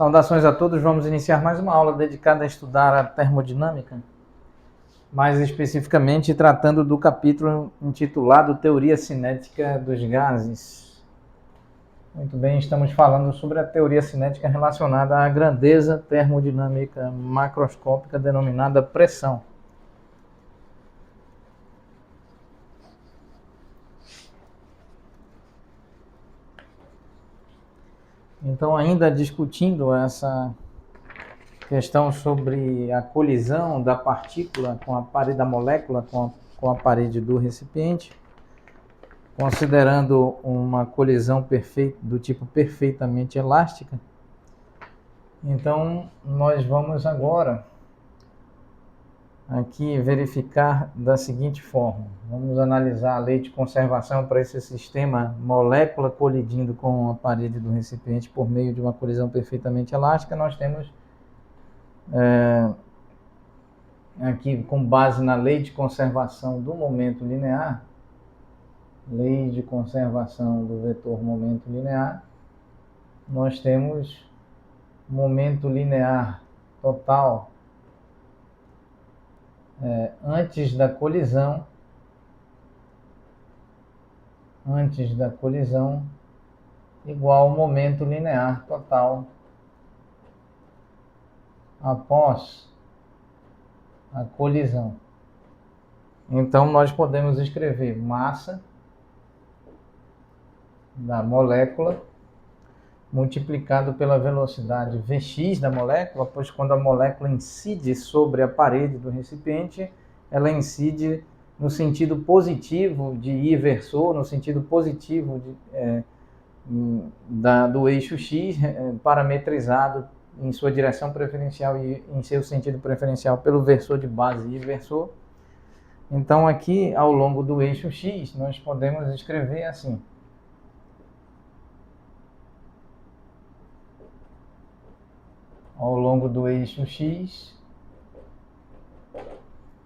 Saudações a todos, vamos iniciar mais uma aula dedicada a estudar a termodinâmica, mais especificamente tratando do capítulo intitulado Teoria Cinética dos Gases. Muito bem, estamos falando sobre a teoria cinética relacionada à grandeza termodinâmica macroscópica denominada pressão. Então, ainda discutindo essa questão sobre a colisão da partícula com a parede da molécula com a parede do recipiente, considerando uma colisão do tipo perfeitamente elástica. Então, nós vamos agora aqui verificar da seguinte forma. Vamos analisar a lei de conservação para esse sistema molécula colidindo com a parede do recipiente por meio de uma colisão perfeitamente elástica. Nós temos aqui, com base na lei de conservação do momento linear, lei de conservação do vetor momento linear, nós temos momento linear total antes da colisão igual ao momento linear total após a colisão. Então nós podemos escrever massa da molécula multiplicado pela velocidade Vx da molécula, pois quando a molécula incide sobre a parede do recipiente, ela incide no sentido positivo de inversor, no sentido positivo do eixo x, parametrizado em sua direção preferencial e em seu sentido preferencial pelo versor de base e inversor. Então aqui, ao longo do eixo x, nós podemos escrever assim: ao longo do eixo x,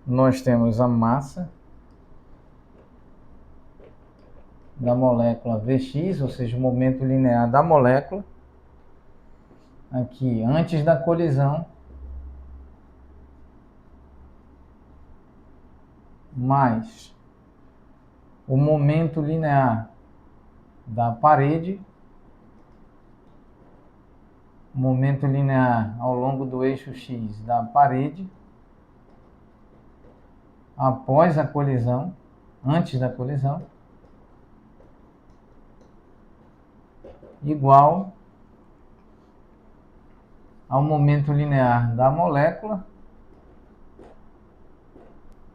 nós temos a massa da molécula Vx, ou seja, o momento linear da molécula, aqui antes da colisão, mais o momento linear da parede, momento linear ao longo do eixo x da parede, após a colisão, antes da colisão, igual ao momento linear da molécula,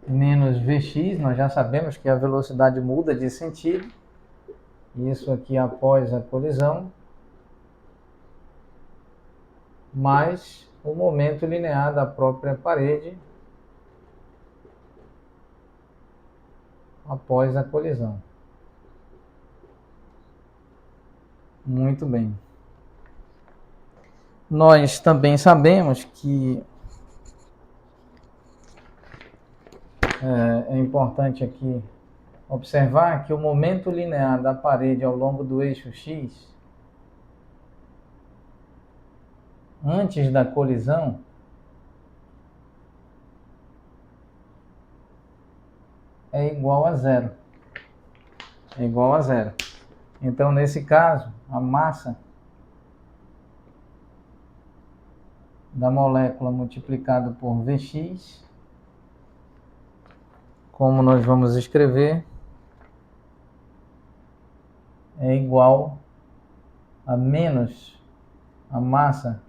menos Vx, nós já sabemos que a velocidade muda de sentido, isso aqui após a colisão, mais o momento linear da própria parede após a colisão. Muito bem. Nós também sabemos que é importante aqui observar que o momento linear da parede ao longo do eixo x, antes da colisão, é igual a zero. É igual a zero. Então, nesse caso, a massa da molécula multiplicado por Vx, como nós vamos escrever, é igual a menos a massa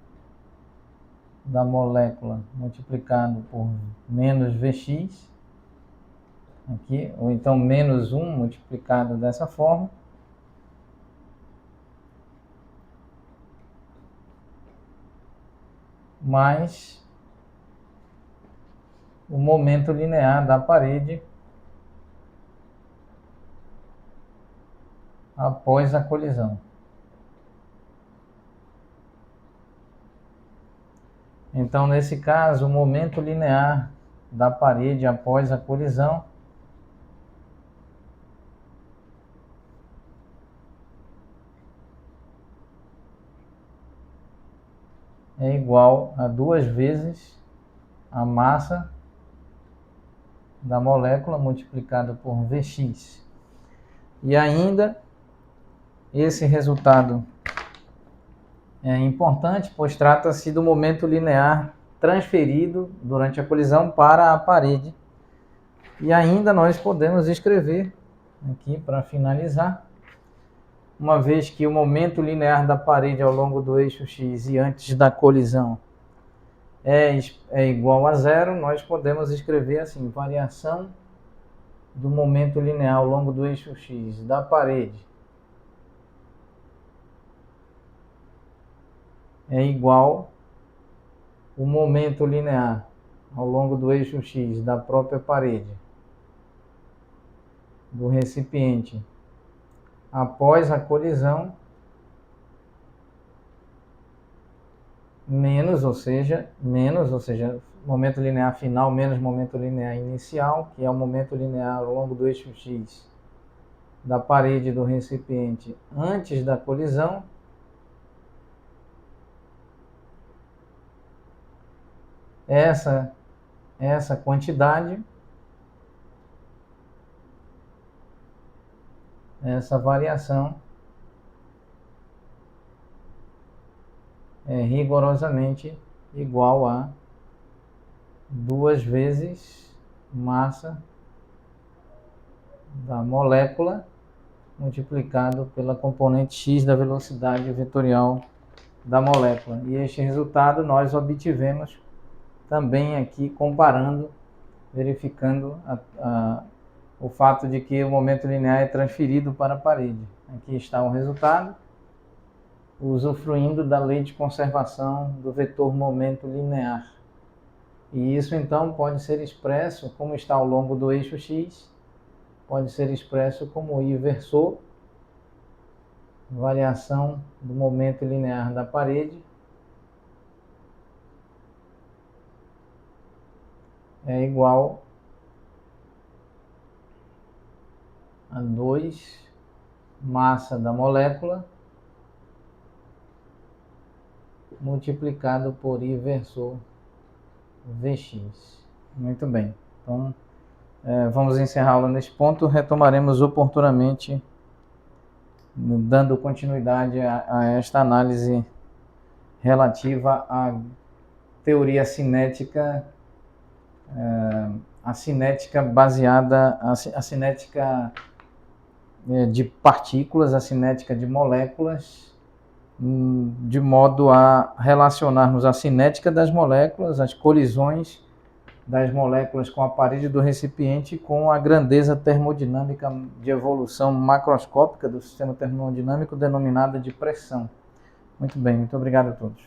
da molécula multiplicado por menos Vx, aqui, ou então menos 1 multiplicado dessa forma, mais o momento linear da parede após a colisão. Então, nesse caso, o momento linear da parede após a colisão é igual a 2 vezes a massa da molécula multiplicado por Vx. E ainda, esse resultado é importante, pois trata-se do momento linear transferido durante a colisão para a parede. E ainda nós podemos escrever, aqui para finalizar, uma vez que o momento linear da parede ao longo do eixo X e antes da colisão é igual a zero, nós podemos escrever assim: variação do momento linear ao longo do eixo X da parede é igual o momento linear ao longo do eixo X da própria parede do recipiente após a colisão menos, ou seja, momento linear final menos momento linear inicial, que é o momento linear ao longo do eixo X da parede do recipiente antes da colisão, essa quantidade, essa variação é rigorosamente igual a 2 vezes massa da molécula multiplicado pela componente x da velocidade vetorial da molécula. E este resultado nós obtivemos também aqui comparando, verificando o fato de que o momento linear é transferido para a parede. Aqui está o resultado, usufruindo da lei de conservação do vetor momento linear. E isso então pode ser expresso, como está ao longo do eixo X, pode ser expresso como I versor, variação do momento linear da parede, é igual a 2 massa da molécula multiplicado por I versor Vx. Muito bem. Então, vamos encerrar a aula nesse ponto. Retomaremos oportunamente, dando continuidade a esta análise relativa à teoria cinética, a cinética baseada, a cinética de partículas, a cinética de moléculas, de modo a relacionarmos a cinética das moléculas, as colisões das moléculas com a parede do recipiente, com a grandeza termodinâmica de evolução macroscópica do sistema termodinâmico, denominada de pressão. Muito bem, muito obrigado a todos.